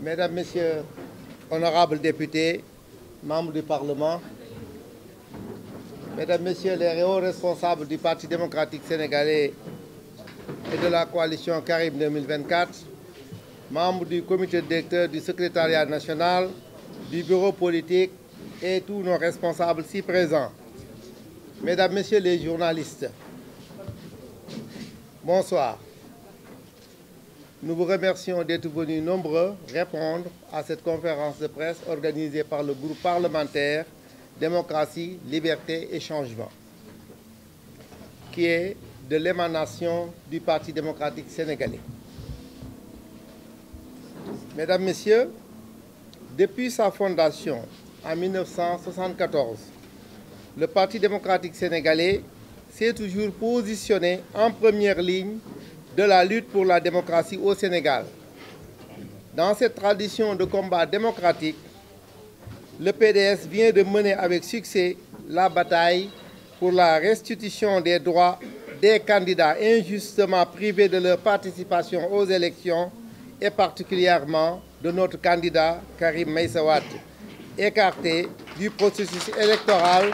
Mesdames, Messieurs, honorables députés, membres du Parlement, Mesdames, Messieurs les hauts responsables du Parti démocratique sénégalais et de la coalition Karim 2024, membres du comité directeur du secrétariat national, du bureau politique et tous nos responsables si présents. Mesdames, Messieurs les journalistes, bonsoir. Nous vous remercions d'être venus nombreux répondre à cette conférence de presse organisée par le groupe parlementaire Démocratie, Liberté et Changement, qui est de l'émanation du Parti démocratique sénégalais. Mesdames, Messieurs, depuis sa fondation en 1974, le Parti démocratique sénégalais s'est toujours positionné en première ligne de la lutte pour la démocratie au Sénégal. Dans cette tradition de combat démocratique, le PDS vient de mener avec succès la bataille pour la restitution des droits des candidats injustement privés de leur participation aux élections et particulièrement de notre candidat Karim Meïssa Wade, écarté du processus électoral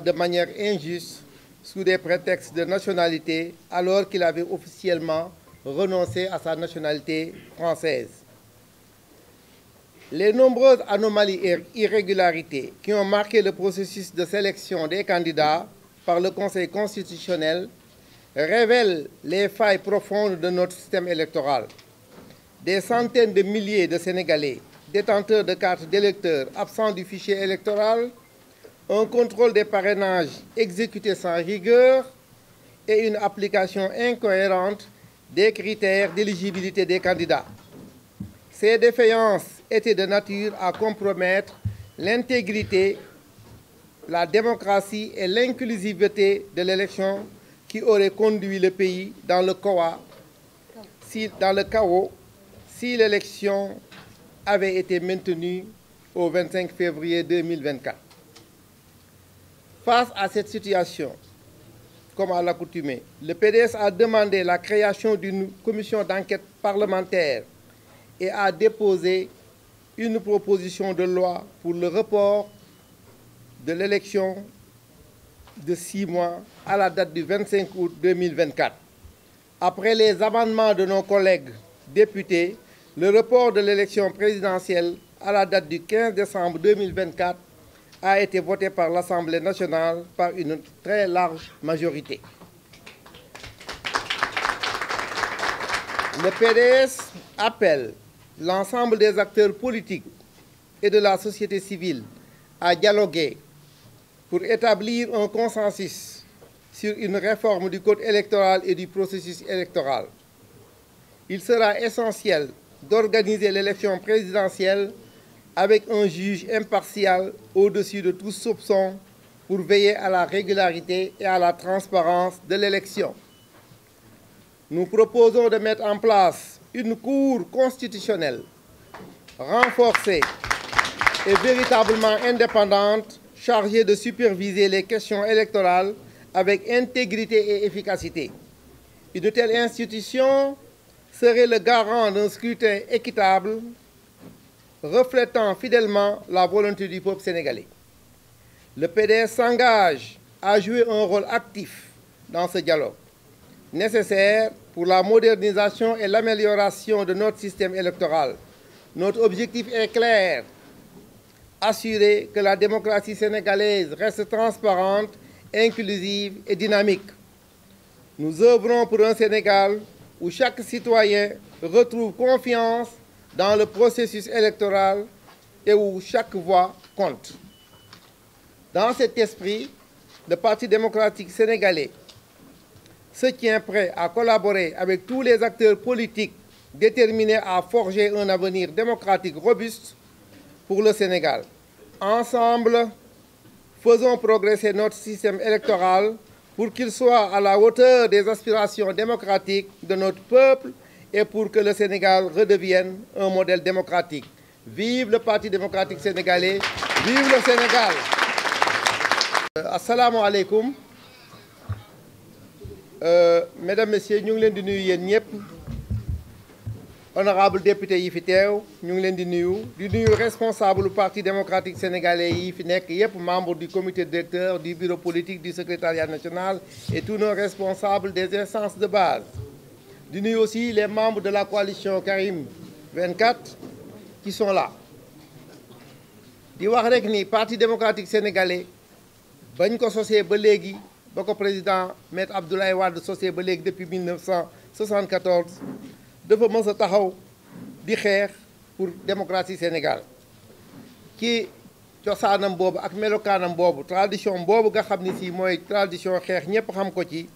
de manière injuste sous des prétextes de nationalité alors qu'il avait officiellement renoncé à sa nationalité française. Les nombreuses anomalies et irrégularités qui ont marqué le processus de sélection des candidats par le Conseil constitutionnel révèlent les failles profondes de notre système électoral. Des centaines de milliers de Sénégalais, détenteurs de cartes d'électeurs absents du fichier électoral, un contrôle des parrainages exécuté sans rigueur et une application incohérente des critères d'éligibilité des candidats. Ces défaillances étaient de nature à compromettre l'intégrité, la démocratie et l'inclusivité de l'élection qui aurait conduit le pays dans le chaos si l'élection avait été maintenue au 25 février 2024. Face à cette situation, comme à l'accoutumée, le PDS a demandé la création d'une commission d'enquête parlementaire et a déposé une proposition de loi pour le report de l'élection de 6 mois à la date du 25 août 2024. Après les amendements de nos collègues députés, le report de l'élection présidentielle à la date du 15 décembre 2024 a été voté par l'Assemblée nationale par une très large majorité. Le PDS appelle l'ensemble des acteurs politiques et de la société civile à dialoguer pour établir un consensus sur une réforme du code électoral et du processus électoral. Il sera essentiel d'organiser l'élection présidentielle avec un juge impartial au-dessus de tout soupçon pour veiller à la régularité et à la transparence de l'élection. Nous proposons de mettre en place une cour constitutionnelle renforcée et véritablement indépendante, chargée de superviser les questions électorales avec intégrité et efficacité. Une telle institution serait le garant d'un scrutin équitable, reflétant fidèlement la volonté du peuple sénégalais. Le PDS s'engage à jouer un rôle actif dans ce dialogue, nécessaire pour la modernisation et l'amélioration de notre système électoral. Notre objectif est clair: assurer que la démocratie sénégalaise reste transparente, inclusive et dynamique. Nous œuvrons pour un Sénégal où chaque citoyen retrouve confiance dans le processus électoral et où chaque voix compte. Dans cet esprit, le Parti démocratique sénégalais se tient prêt à collaborer avec tous les acteurs politiques déterminés à forger un avenir démocratique robuste pour le Sénégal. Ensemble, faisons progresser notre système électoral pour qu'il soit à la hauteur des aspirations démocratiques de notre peuple et pour que le Sénégal redevienne un modèle démocratique. Vive le Parti démocratique sénégalais, vive le Sénégal! asalaamaaleykum mesdames messieurs ñu ngi leen di nuyu yéen ñëpp honorable député yi fi teew ñu ngi leen di nuyu responsable parti démocratique sénégalais yi fi nekk yëpp membre du comité directeur du bureau politique du secrétariat national et tous nos responsables des instances de base di nuyu aussi les membres de la coalition Karim 24 qui sont là di wax rek ni parti démocratique sénégalais bañ ko sosee ba léegi ba ko président maître Abdoulaye Wade sosee ba léegi depuis 1974 dafa mës a taxaw di xeex pour démocratie Sénégal ci cosaanam boobu ak melokaanam boobu tradition boobu nga xam ni si mooy tradition xeex ñëpp xam ko ci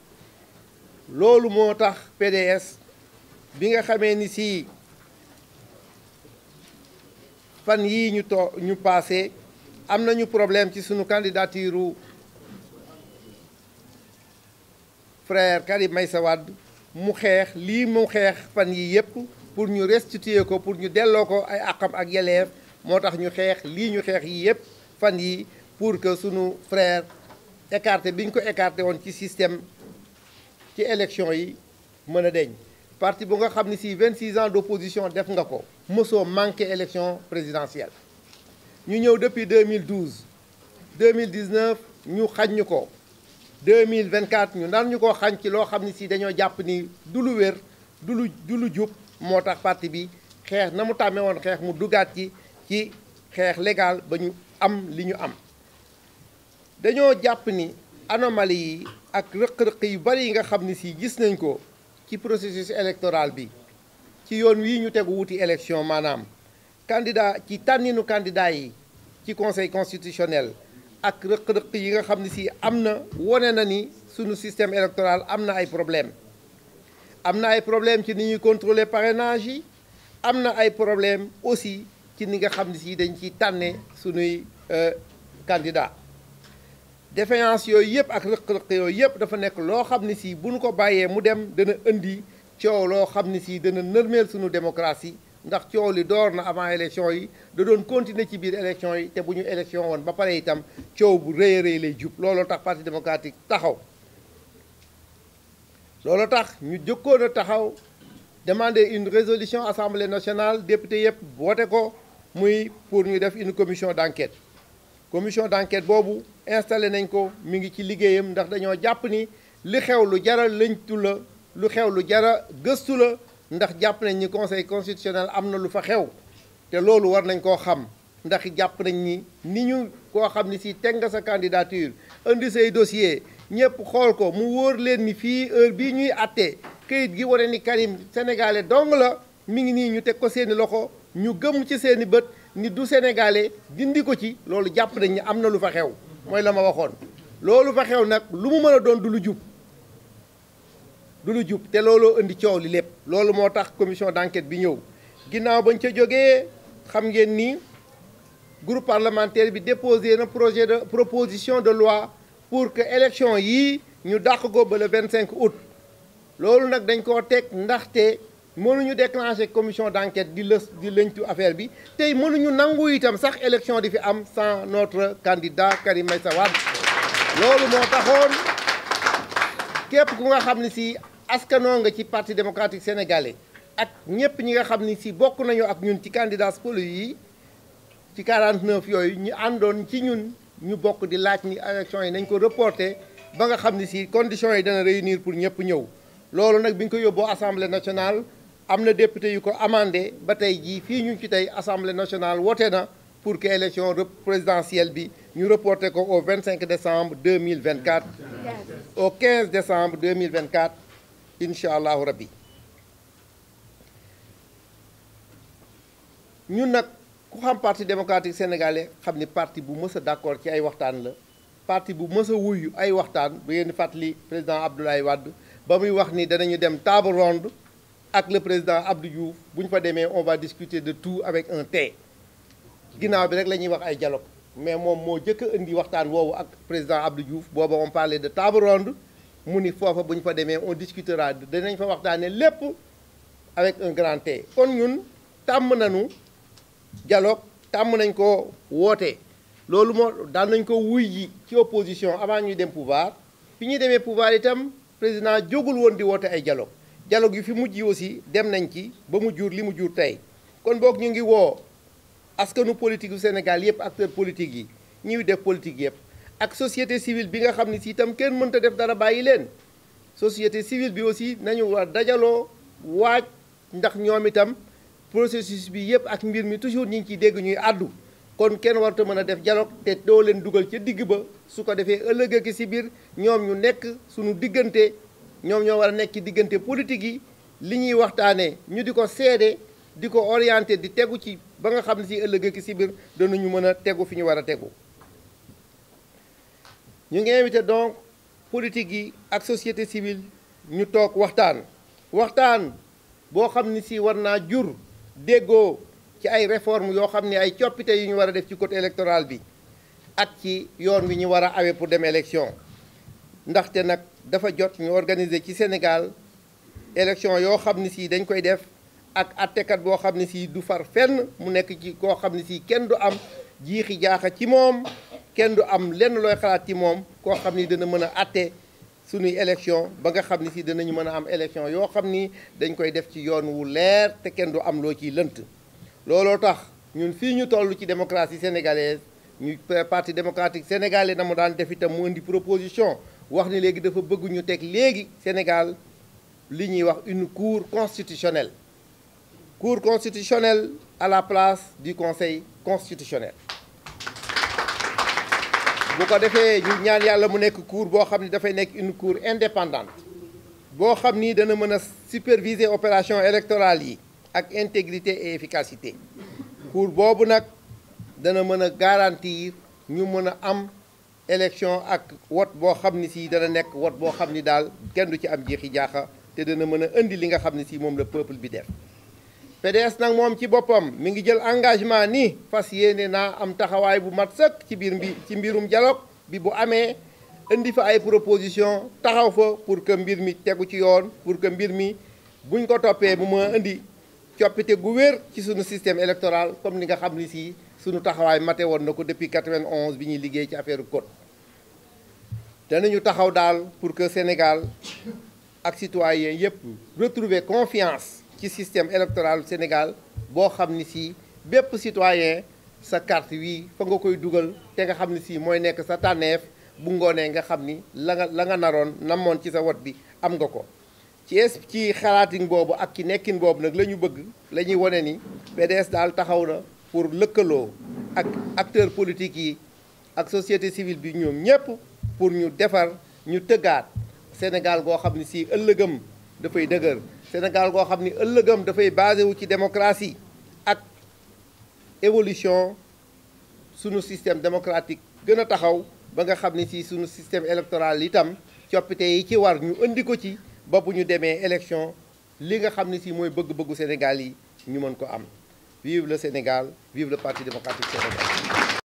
loolu moo tax PDS bi nga xamee ni si fan yii ñu passé am nañu problème ci sunu candidature frère Karim Meïssa Wade mu xeex lii mu xeex fan yi yëpp pour ñu restituer ko pour ñu delloo ko ay àqam ak yelleef moo tax ñu xeex lii ñu xeex yi yëpp fan yi pour que sunu frère écarté bi ñu ko écarté woon ci système ci élection yi mën a deñ parti bu nga xam ne si 26 ans d'opposition def nga ko mosoo manqué élection présidentielle ñu ñëw depuis 2012 2019 ñu xañ ñu ko 2024 ñu nar ñu koo xañ ci loo xam ne si dañoo jàpp ni du lu wér du lu jub moo tax parti bi xeex na mu tàmmee woon xeex mu duggaat ci xeex légal ba ñu am li ñu am dañoo jàpp ni anomalie yi ak rëq-rëq yu bari yi nga xam ne si gis nañ ko ci processus électoral bi ci yoon wii ñu tegu wuti élection maanaam candidat ci tànninu candidat yi ci conseil constitutionnel ak rëq-rëq yi nga xam ne si am na wone na ni sunu système électoral am na ay problème ci ni ñuy contrôler parrainage yi am na ay problème aussi ci ni nga xam ne si dañ ciy tànne sunuy candidat défaillance yooyu yëpp ak rëq-rëq yooyu yëpp dafa nekk loo xam ne si bu ñu ko bàyyee mu dem dana indi coow loo xam ne si dana nërmeel sunu démocratie ndax coow li door na avant élection yi da doon continuer ci biir élection yi te bu ñu élection woon ba pare itam coow bu rëy a rëy lay jub looloo tax parti démocratique taxaw looloo tax ñu jëkkoon a taxaw demander une résolution assemblée nationale député yëpp voté ko muy pour ñu def une commission d'enquête boobu installé nañ ko mi ngi ci liggéeyam ndax dañoo jàpp ni li xew lu jara lëñtu la lu xew lu jara gëstu la ndax jàpp nañ ni conseil constitutionnel am na lu fa xew te loolu war nañ koo xam ndax jàpp nañ ni ñu koo xam ni si teg nga sa candidature indi say dossier ñëpp xool ko mu wóor leen ni fii heure bii ñuy àttee kayit gi wane ni Karim sénégalais dong la mi ngi nii ñu teg ko seeni loxo ñu gëm ci seeni bët ni du sénégalais dindi ko ci loolu jàpp nañ ni am na lu fa xew mooy la ma waxoon loolu fa xew nag lu mu mën a doon du lu jub te looloo indi coow li lépp loolu moo tax commission d'enquête bi ñëw ginnaaw bañ ca jógee xam ngeen ni groupe parlementaire bi déposé na proposition de loi pour que élection yii ñu dàq ko ba le 25 août loolu nag dañ koo teg ndaxte mënuñu déclencher commission d'enquête di lëñtu affaire bi tey mënuñu nangu itam sax élection di fi am sans notre candidat Karim Meïssa Wade loolu moo taxoon képp ku nga xam ne si askanoo nga ci parti démocratique sénégalais ak ñëpp ñi nga xam ni si bokk nañu ak ñun ci candidats politiques yi ci 49 yooyu ñu àndoon ci ñun ñu bokk di laaj ni élection yi nañ ko reporter ba nga xam ni si conditions yi dana réunir pour ñëpp ñëw loolu nag bi ñu ko yóbboo assemblée nationale am na député yu ko amandé ba tey jii fii ñu ci tey assemblée nationale wote na pour que élection présidentielle bi ñu reporter ko au 25 décembre 2024 au 15 décembre 2024 incha allahu rabbi ñun nag ku xam parti démocratique sénégalais xam ni parti bu mës a d'accord ci ay waxtaan la parti bu mës a wuyu ay waxtaan bu ngeen di fàttali président Abdoulaye Wade ba muy wax ni danañu dem table ronde ak le président Abdou Diouf bu ñu fa demee on va discuter de tout avec un thé ginnaaw bi rek la ñuy wax ay dialogue mais moom moo jëkk a indi waxtaan woowu ak président Abdou Diouf booba on parlait de table ronde mu ni foofa bu ñu fa demee on discutera danañ fa waxtaanee lépp avec un grand thé kon ñun tàmm nañu dialogue tàmm nañ ko woote loolu moo daan nañ ko wuy ji ci opposition avant ñuy dem pouvoir fi ñuy demee pouvoir itam président jógul woon di woote ay dialogue yu fi mujj yi aussi dem nañ ci ba mu jur li mu jur tey kon boog ñu ngi woo askanu politique yu Sénégal yëpp acteurs politiques yi ñuy def politique yëpp ak société civile bi nga xam ne si itam kenn mënta def dara bàyyi leen société civile bi aussi nañu war dajaloo waaj ndax ñoom itam processus bi yëpp ak mbir mi toujours ñu ngi ciy dégg ñuy àddu kon kenn warta mën a def dialogue te doo leen dugal ca digg ba su ko defee ëllëg ak si biir ñoom ñu nekk suñu diggante ñoom ñoo war a nekk ci diggante politique yi li ñuy waxtaanee ñu di ko seede di ko orienté di tegu ci ba nga xam ne si ëllëg ak si biir danañu mën a tegu fi ñu war a tegu. ñu ngi invité donc politique yi ak société civile ñu toog waxtaan boo xam ne si war naa jur déggoo ci ay réformes yoo xam ne ay coppite yu ñu war a def ci code électoral bi ak ci yoon wi ñu war a awee pour dem élection ndaxte nag dafa jot ñu organiser ci Sénégal élection yoo xam ne si dañ koy def ak attekat boo xam ne si du far fenn mu nekk ci koo xam ne si kenn du am jiixi jaaxa ci moom kenn du am lenn looy xalaat ci moom koo xam ni dana mën a atte suñuy élection ba nga xam ne si danañu mën a am élection yoo xam ni dañ koy def ci yoon wu leer te kenn du am loo ciy lënt looloo tax ñun fii ñu toll ci démocratie sénégalaise ñu parti démocratique sénégalais na mu daan def itam mu indi proposition wax ni léegi dafa bëgg ñu teg léegi Sénégal li ñuy wax une cour constitutionnelle à la place du conseil constitutionnel bu ko defee ñu ñaan yàlla mu nekk cour boo xam ni dafay nekk une cour indépendante boo xam ni dana mën a superviser opération électorale yi ak intégrité et efficacité cour boobu nag dana mën a garantir ñu mën a am élection ak wot boo xam ni si dana nekk wot boo xam ni daal kenn du ci am jeexi jaaxa te dana mën a indi li nga xam ne si moom la peuple bi def PDS nag moom ci boppam mi ngi jël engagement ni fas yéene naa am taxawaay bu mat sëkk ci mbirum dialogue bi bu amee indi fa ay proposition taxaw fa pour que mbir mi tegu ci yoon pour que mbir mi buñ ko toppee bu ma indi coppite gu wér ci sunu système électoral comme ni nga xam ni si sunu taxawaay mate woon na ko depuis 91 bi ñuy liggéey ci affaire code danañu taxaw daal pour que Sénégal ak citoyens yépp retrouver confiance ci système électoral Sénégal boo xam ni si bépp citoyen sa carte wi fa nga koy dugal te nga xam ni si mooy nekk sa tànneef bu ngoonee nga xam ni la nga naroon namoon ci sa wot bi am nga ko ci xalaatin boobu ak ci nekkin boobu nag la ñu bëgg la ñuy wane ni PDS daal taxaw na pour lëkkaloo ak acteurs politiques yi ak société civile bi ñoom ñépp pour ñu defar ñu tëggaat Sénégal goo xam ni si ëllëgam dafay dëgër Sénégal goo xam ni ëllëgam dafay basé wu ci démocratie ak évolution sunu système démocratique gën a taxaw ba nga xam ni si sunu système électoral itam coppite yi ci war ñu indi ko ci ba bu ñu demee élection li nga xam ni si mooy bëgg-bëggu Sénégal yi ñu mën ko am vive le Sénégal vive le Parti démocratique sénégalais.